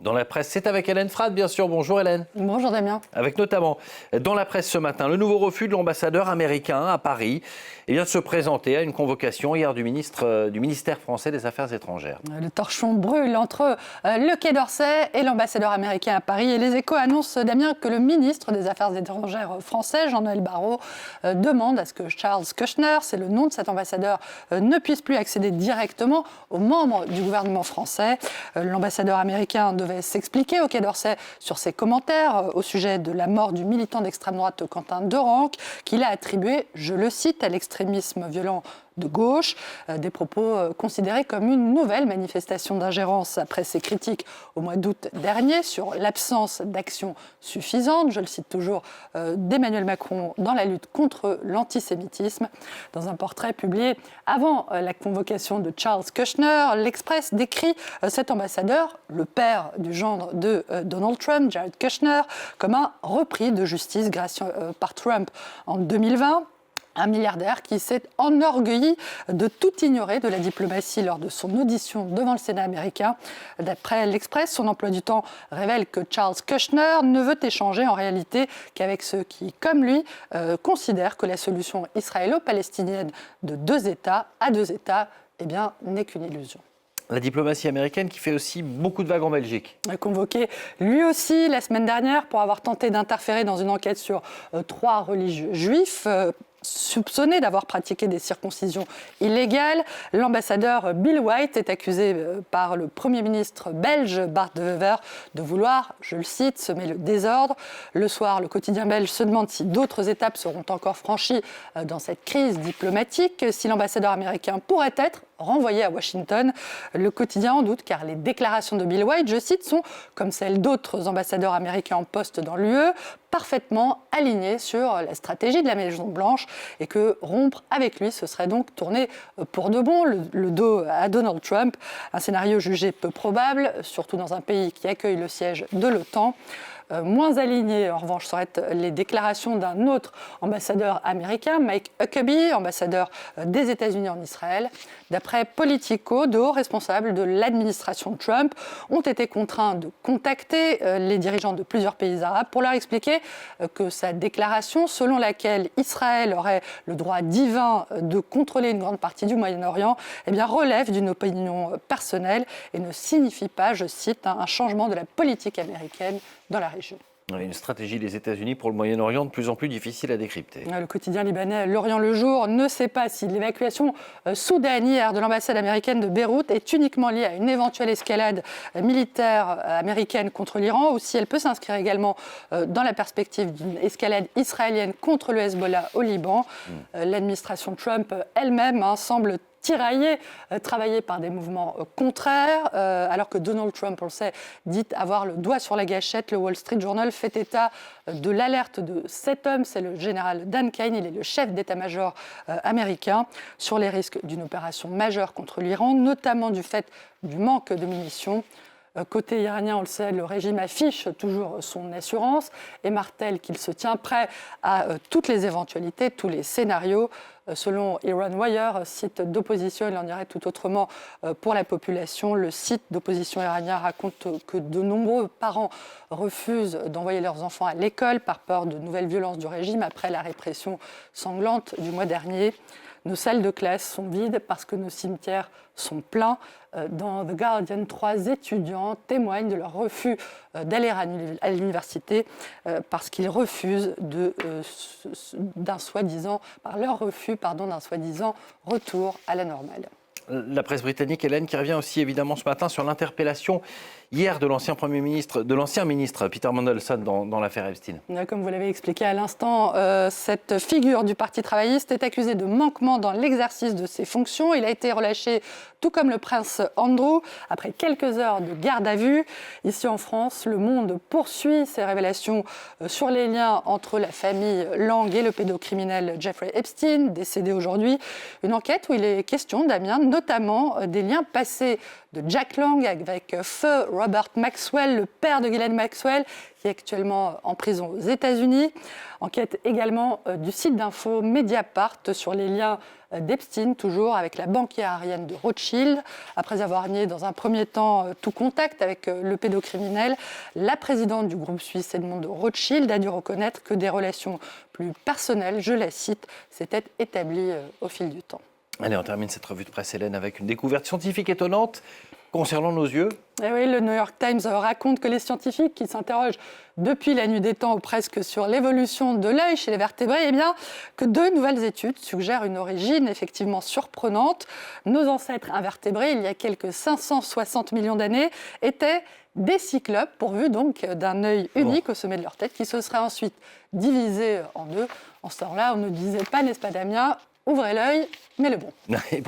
Dans la presse, c'est avec Hélène Frade, bien sûr. Bonjour Hélène. Bonjour Damien. Avec notamment, dans la presse ce matin, le nouveau refus de l'ambassadeur américain à Paris de se présenter à une convocation hier du ministère français des Affaires étrangères. Le torchon brûle entre le Quai d'Orsay et l'ambassadeur américain à Paris. Et les Échos annoncent, Damien, que le ministre des Affaires étrangères français, Jean-Noël Barrot, demande à ce que Charles Kushner, c'est le nom de cet ambassadeur, ne puisse plus accéder directement aux membres du gouvernement français. L'ambassadeur américain devait s'expliquer au Quai d'Orsay sur ses commentaires au sujet de la mort du militant d'extrême droite Quentin Derenque, qu'il a attribué, je le cite, à l'extrémisme violent de gauche, des propos considérés comme une nouvelle manifestation d'ingérence après ses critiques au mois d'août dernier sur l'absence d'action suffisante, je le cite toujours, d'Emmanuel Macron dans la lutte contre l'antisémitisme. Dans un portrait publié avant la convocation de Charles Kushner, l'Express décrit cet ambassadeur, le père du gendre de Donald Trump, Jared Kushner, comme un repris de justice par Trump en 2020. Un milliardaire qui s'est enorgueilli de tout ignorer de la diplomatie lors de son audition devant le Sénat américain. D'après l'Express, son emploi du temps révèle que Charles Kushner ne veut échanger en réalité qu'avec ceux qui, comme lui, considèrent que la solution israélo-palestinienne de deux États à deux États n'est qu'une illusion. La diplomatie américaine qui fait aussi beaucoup de vagues en Belgique. Convoqué lui aussi la semaine dernière pour avoir tenté d'interférer dans une enquête sur 3 religieux juifs soupçonné d'avoir pratiqué des circoncisions illégales. L'ambassadeur Bill White est accusé par le Premier ministre belge Bart De Wever de vouloir, je le cite, semer le désordre. Le soir, le quotidien belge se demande si d'autres étapes seront encore franchies dans cette crise diplomatique, si l'ambassadeur américain pourrait être renvoyé à Washington. Le quotidien en doute car les déclarations de Bill White, je cite, sont, comme celles d'autres ambassadeurs américains en poste dans l'UE, parfaitement alignées sur la stratégie de la Maison-Blanche et que rompre avec lui, ce serait donc tourner pour de bon le dos à Donald Trump. Un scénario jugé peu probable, surtout dans un pays qui accueille le siège de l'OTAN. Moins alignées, en revanche, seraient les déclarations d'un autre ambassadeur américain, Mike Huckabee, ambassadeur des États-Unis en Israël. D'après Politico, de hauts responsables de l'administration Trump ont été contraints de contacter les dirigeants de plusieurs pays arabes pour leur expliquer que sa déclaration, selon laquelle Israël aurait le droit divin de contrôler une grande partie du Moyen-Orient, relève d'une opinion personnelle et ne signifie pas, je cite, un changement de la politique américaine dans la région. Une stratégie des États-Unis pour le Moyen-Orient de plus en plus difficile à décrypter. Le quotidien libanais L'Orient le Jour ne sait pas si l'évacuation soudaine hier de l'ambassade américaine de Beyrouth est uniquement liée à une éventuelle escalade militaire américaine contre l'Iran ou si elle peut s'inscrire également dans la perspective d'une escalade israélienne contre le Hezbollah au Liban. L'administration Trump elle-même semble travaillée par des mouvements contraires, alors que Donald Trump, on le sait, dit avoir le doigt sur la gâchette. Le Wall Street Journal fait état de l'alerte de cet homme, c'est le général Dan Kane, il est le chef d'état-major américain, sur les risques d'une opération majeure contre l'Iran, notamment du fait du manque de munitions. Côté iranien, on le sait, le régime affiche toujours son assurance et martèle qu'il se tient prêt à toutes les éventualités, tous les scénarios. Selon Iran Wire, site d'opposition, il en irait tout autrement pour la population. Le site d'opposition iranien raconte que de nombreux parents refusent d'envoyer leurs enfants à l'école par peur de nouvelles violences du régime après la répression sanglante du mois dernier. Nos salles de classe sont vides parce que nos cimetières sont pleins. Dans The Guardian, 3 étudiants témoignent de leur refus d'aller à l'université parce qu'ils refusent d'un soi-disant retour à la normale. La presse britannique, Hélène, qui revient aussi évidemment ce matin sur l'interpellation hier de l'ancien ministre Peter Mandelson dans l'affaire Epstein. Comme vous l'avez expliqué à l'instant, cette figure du Parti travailliste est accusée de manquement dans l'exercice de ses fonctions. Il a été relâché, tout comme le prince Andrew, après quelques heures de garde à vue. Ici en France, Le Monde poursuit ses révélations sur les liens entre la famille Lang et le pédocriminel Jeffrey Epstein, décédé aujourd'hui. Une enquête où il est question, Damien, notamment des liens passés de Jack Lang avec feu Robert Maxwell, le père de Ghislaine Maxwell, qui est actuellement en prison aux États-Unis. Enquête également du site d'info Mediapart sur les liens d'Epstein, toujours avec la banquière arienne de Rothschild. Après avoir nié dans un premier temps tout contact avec le pédocriminel, la présidente du groupe suisse Edmond de Rothschild a dû reconnaître que des relations plus personnelles, je la cite, s'étaient établies au fil du temps. Allez, on termine cette revue de presse, Hélène, avec une découverte scientifique étonnante concernant nos yeux. Et oui, le New York Times raconte que les scientifiques qui s'interrogent depuis la nuit des temps ou presque sur l'évolution de l'œil chez les vertébrés, eh bien, que 2 nouvelles études suggèrent une origine effectivement surprenante. Nos ancêtres invertébrés, il y a quelques 560 millions d'années, étaient des cyclopes, pourvus donc d'un œil unique au sommet de leur tête, qui se serait ensuite divisé en 2. En ce temps-là, on ne disait pas, n'est-ce pas Damien, ouvrez l'œil, mais le bon. Et